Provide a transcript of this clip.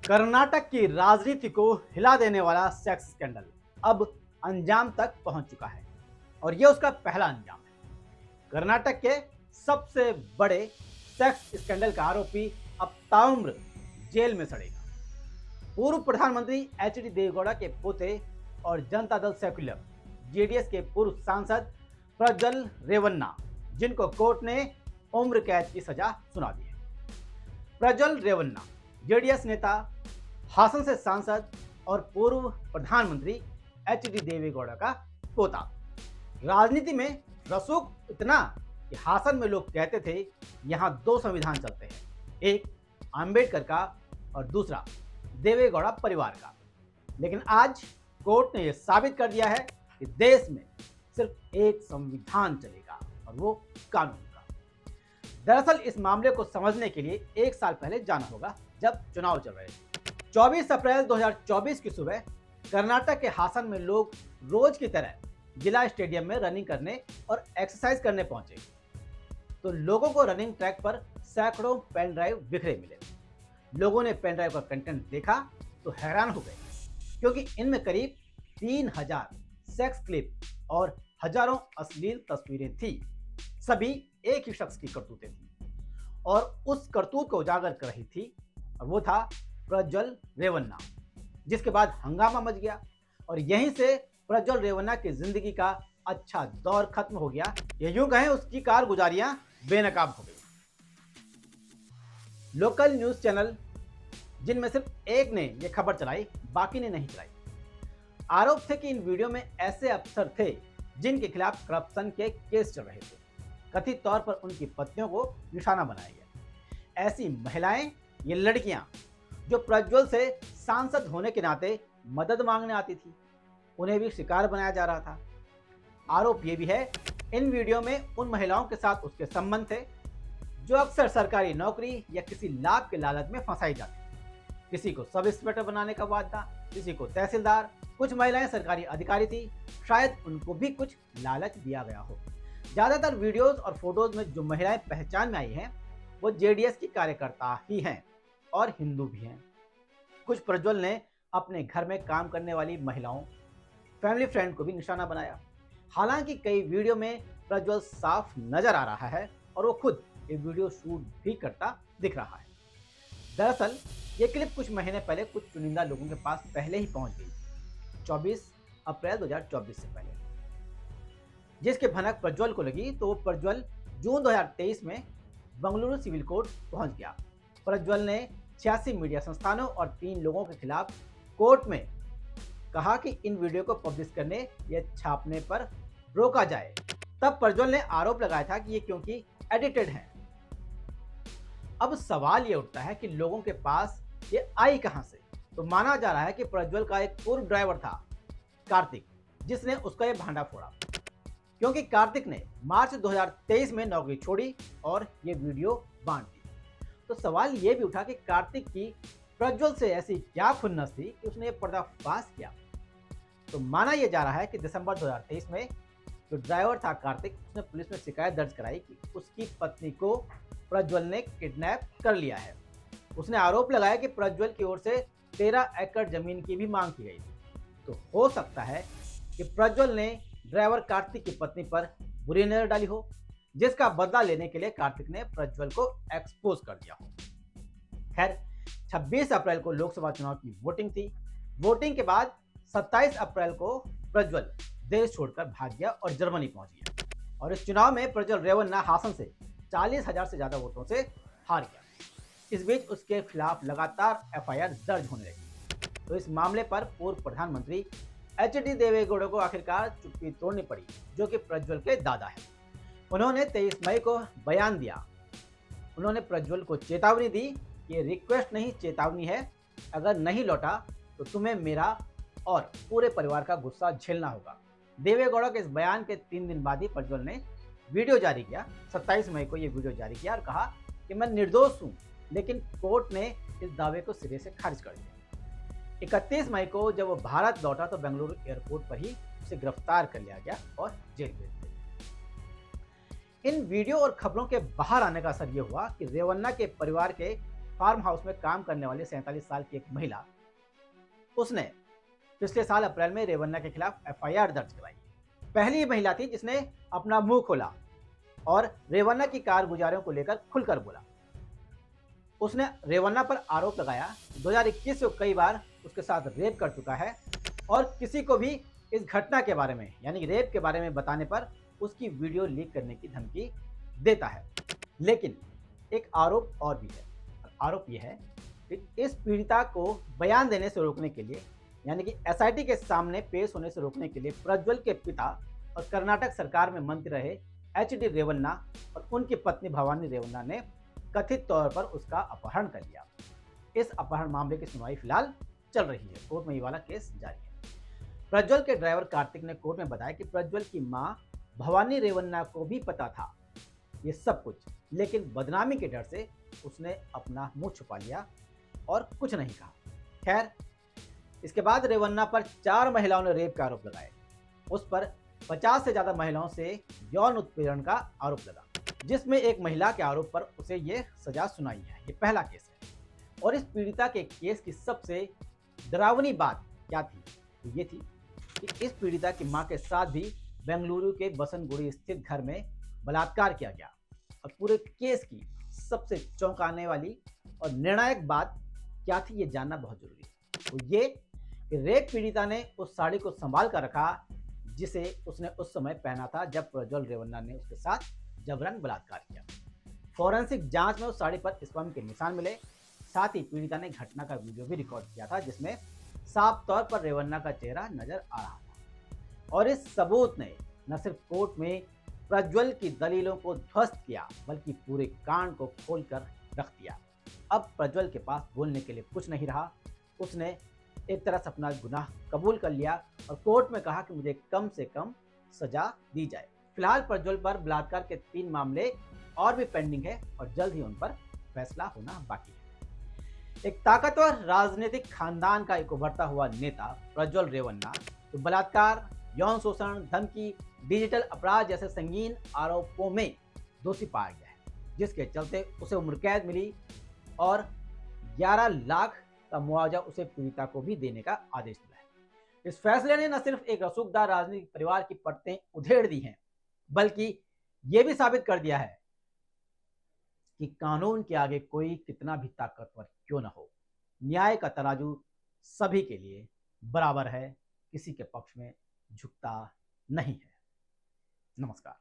कर्नाटक की राजनीति को हिला देने वाला सेक्स स्कैंडल अब अंजाम तक पहुंच चुका है और यह उसका पहला अंजाम है। कर्नाटक के सबसे बड़े सेक्स स्कैंडल का आरोपी अब ताउम्र जेल में सड़ेगा। पूर्व प्रधानमंत्री एच.डी. देवेगौड़ा के पोते और जनता दल सेक्युलर जेडीएस के पूर्व सांसद प्रज्वल रेवन्ना, जिनको कोर्ट ने उम्र कैद की सजा सुना दी है। प्रज्वल रेवन्ना जेडीएस नेता, हासन से सांसद और पूर्व प्रधानमंत्री एच.डी. देवेगौड़ा का पोता। राजनीति में रसूख इतना कि हासन में लोग कहते थे यहां दो संविधान चलते हैं, एक अंबेडकर का और दूसरा देवेगौड़ा परिवार का। लेकिन आज कोर्ट ने यह साबित कर दिया है कि देश में सिर्फ एक संविधान चलेगा और वो कानून का। दरअसल इस मामले को समझने के लिए एक साल पहले जाना होगा, जब चुनाव चल रहे थे। 24 अप्रैल 2024 की सुबह कर्नाटक के हासन में लोग रोज की तरह जिला स्टेडियम में रनिंग करने और एक्सरसाइज करने पहुंचे तो लोगों को रनिंग ट्रैक पर सैकड़ों पेन ड्राइव बिखरे मिले। लोगों ने पेन ड्राइव का कंटेंट देखा तो हैरान हो गए, क्योंकि इनमें करीब 3000 सेक्स क्लिप और हजारों अश्लील तस्वीरें थी। सभी एक ही शख्स की करतूतें थी और उस करतूत को उजागर कर रही थी, और वो था प्रज्वल रेवन्ना, जिसके बाद हंगामा मच गया और यहीं से प्रज्वल रेवन्ना की जिंदगी का अच्छा दौर खत्म हो गया। ये यूं कहें उसकी कारगुजारियां बेनकाब हो गई। लोकल न्यूज चैनल, जिनमें सिर्फ एक ने यह खबर चलाई, बाकी ने नहीं चलाई। आरोप थे कि इन वीडियो में ऐसे अफसर थे जिनके खिलाफ करप्शन के केस चल रहे थे। कथित तौर पर उनकी पत्नियों को निशाना बनाया गया। ऐसी महिलाएं, ये लड़कियां जो प्रज्वल से सांसद होने के नाते मदद मांगने आती थी, उन्हें भी शिकार बनाया जा रहा था। आरोप यह भी है इन वीडियो में उन महिलाओं के साथ उसके संबंध थे जो अक्सर सरकारी नौकरी या किसी लाभ के लालच में फंसाई जाती। किसी को सब इंस्पेक्टर बनाने का वादा, किसी को तहसीलदार। कुछ महिलाएं सरकारी अधिकारी थी, शायद उनको भी कुछ लालच दिया गया हो। ज्यादातर वीडियोस और फोटोज में जो महिलाएं पहचान में आई हैं वो जेडीएस की कार्यकर्ता ही हैं और हिंदू भी हैं। कुछ प्रज्वल ने अपने घर में काम करने वाली महिलाओं, फैमिली फ्रेंड को भी निशाना बनाया। हालांकि कई वीडियो में प्रज्वल साफ नजर आ रहा है और वो खुद ये वीडियो शूट भी करता दिख रहा है। दरअसल ये क्लिप कुछ महीने पहले कुछ चुनिंदा लोगों के पास पहले ही पहुंच गई, 24 अप्रैल 2024 से पहले। जिसके भनक प्रज्वल को लगी तो प्रज्वल जून 2023 में बंगलुरु सिविल कोर्ट पहुंच गया। प्रज्वल ने 86 मीडिया संस्थानों और 3 लोगों के खिलाफ कोर्ट में कहा कि इन वीडियो को पब्लिश करने या छापने पर रोका जाए। तब प्रज्वल ने आरोप लगाया था कि ये क्योंकि एडिटेड हैं। अब सवाल ये उठता है कि लोगों के पास ये आई कहां से। तो माना जा रहा है कि प्रज्वल का एक पूर्व ड्राइवर था कार्तिक, जिसने उसका ये भांडा फोड़ा, क्योंकि कार्तिक ने मार्च 2023 में नौकरी छोड़ी और ये वीडियो बांट दी। तो सवाल ये भी उठा कि कार्तिक की प्रज्वल से ऐसी क्या खुन्नस थी कि उसने ये पर्दाफाश किया। तो माना यह जा रहा है कि दिसंबर 2023 में जो ड्राइवर था कार्तिक, उसने पुलिस में शिकायत दर्ज कराई कि उसकी पत्नी को प्रज्वल ने किडनैप कर लिया है। उसने आरोप लगाया कि प्रज्वल की ओर से 13 एकड़ जमीन की भी मांग की गई थी। तो हो सकता है कि प्रज्वल ने ड्राइवर कार्तिक की पत्नी पर बुरी नजर डाली हो, जिसका बदला लेने के लिए कार्तिक ने प्रज्वल को एक्सपोज कर दिया हो। खैर, 26 अप्रैल को लोकसभा चुनाव की वोटिंग थी। वोटिंग के बाद 27 अप्रैल को प्रज्वल देश छोड़कर भाग गया और जर्मनी पहुंच गया। और इस चुनाव में प्रज्वल रेवन्ना हासन से 40,000 से ज्यादा वोटों से हार गया। इस बीच उसके खिलाफ लगातार एफआईआर दर्ज होने लगी। तो इस मामले पर पूर्व प्रधानमंत्री एच.डी. देवेगौड़ा को आखिरकार चुप्पी तोड़नी पड़ी, जो कि प्रज्वल के दादा हैं। उन्होंने 23 मई को बयान दिया। उन्होंने प्रज्वल को चेतावनी दी, ये रिक्वेस्ट नहीं चेतावनी है, अगर नहीं लौटा तो तुम्हें मेरा और पूरे परिवार का गुस्सा झेलना होगा। देवेगौड़ा के इस बयान के 3 दिन बाद ही प्रज्वल ने वीडियो जारी किया। 27 मई को ये वीडियो जारी किया और कहा कि मैं निर्दोष हूं, लेकिन कोर्ट ने इस दावे को सिरे से खारिज कर दिया। 31 मई को जब वो भारत लौटा तो बेंगलुरु एयरपोर्ट पर ही उसे गिरफ्तार कर लिया गया और जेल भेज दिया। इन वीडियो और खबरों के बाहर आने का असर यह हुआ कि रेवन्ना के परिवार के फार्म हाउस में काम करने वाली 47 साल की एक महिला, उसने पिछले साल अप्रैल में रेवन्ना के खिलाफ एफआईआर दर्ज कराई। पहली महिला थी जिसने अपना मुंह खोला और रेवन्ना की कारगुजारियों को लेकर खुलकर बोला। उसने रेवन्ना पर आरोप लगाया 2021 से कई बार उसके साथ रेप कर चुका है और किसी को भी इस घटना के बारे में यानी कि रेप के बारे में बताने पर उसकी वीडियो लीक करने की धमकी देता है। लेकिन एक आरोप और भी है। आरोप यह है कि इस पीड़िता को बयान देने से रोकने के लिए यानी कि एसआईटी के सामने पेश होने से रोकने के लिए प्रज्वल के पिता और कर्नाटक सरकार में मंत्री रहे एचडी रेवन्ना और उनकी पत्नी भवानी रेवन्ना ने कथित तौर पर उसका अपहरण कर लिया। इस अपहरण मामले की सुनवाई फिलहाल चल रही है, कोर्ट में ये वाला केस जारी है। प्रज्वल के ड्राइवर कार्तिक ने कोर्ट में बताया कि प्रज्वल की मां भवानी रेवन्ना को भी पता था ये सब कुछ, लेकिन बदनामी के डर से उसने अपना मुंह छुपा लिया और कुछ नहीं कहा। खैर, इसके बाद रेवन्ना पर 4 महिलाओं ने रेप का आरोप लगाए। उस पर 50 से ज्यादा महिलाओं से यौन उत्पीड़न का आरोप लगा, जिसमें एक महिला के आरोप पर उसे ये सजा सुनाई है। ये पहला केस है और इस पीड़िता के केस की सबसे डरावनी बात क्या थी? ये थी कि इस पीड़िता की मां के साथ भी बेंगलुरु के बसनगुड़ी स्थित घर में बलात्कार किया गया। और पूरे केस की सबसे चौंकाने वाली और निर्णायक बात क्या थी, ये जानना बहुत जरूरी है। तो ये कि रेप पीड़िता ने उस साड़ी को संभाल कर रखा जिसे उसने उस समय पहना था जब प्रज्वल रेवन्ना ने उसके साथ जबरन बलात्कार किया। फॉरेंसिक जांच में उस साड़ी पर स्पर्म के निशान मिले। साथ ही पीड़िता ने घटना का वीडियो भी रिकॉर्ड किया था जिसमें साफ तौर पर रेवन्ना का चेहरा नजर आ रहा था। और इस सबूत ने न सिर्फ कोर्ट में प्रज्वल की दलीलों को ध्वस्त किया बल्कि पूरे कांड को खोलकर रख दिया। अब प्रज्वल के पास बोलने के लिए कुछ नहीं रहा। उसने एक तरह से अपना गुनाह कबूल कर लिया और कोर्ट में कहा कि मुझे कम से कम सजा दी जाए। फिलहाल प्रज्वल पर बलात्कार के 3 मामले और भी पेंडिंग है और जल्द ही उन पर फैसला होना बाकी है। एक ताकतवर राजनीतिक खानदान का एक उभरता हुआ नेता प्रज्वल रेवन्ना तो बलात्कार, यौन शोषण, धमकी, डिजिटल अपराध जैसे संगीन आरोपों में दोषी पाया गया है, जिसके चलते उसे उम्र कैद मिली और 11 लाख का मुआवजा उसे पीड़िता को भी देने का आदेश मिला है। इस फैसले ने न सिर्फ एक रसूखदार राजनीतिक परिवार की परतें उधेड़ दी हैं, बल्कि यह भी साबित कर दिया है कि कानून के आगे कोई कितना भी ताकतवर क्यों न हो, न्याय का तराजू सभी के लिए बराबर है, किसी के पक्ष में झुकता नहीं है। नमस्कार।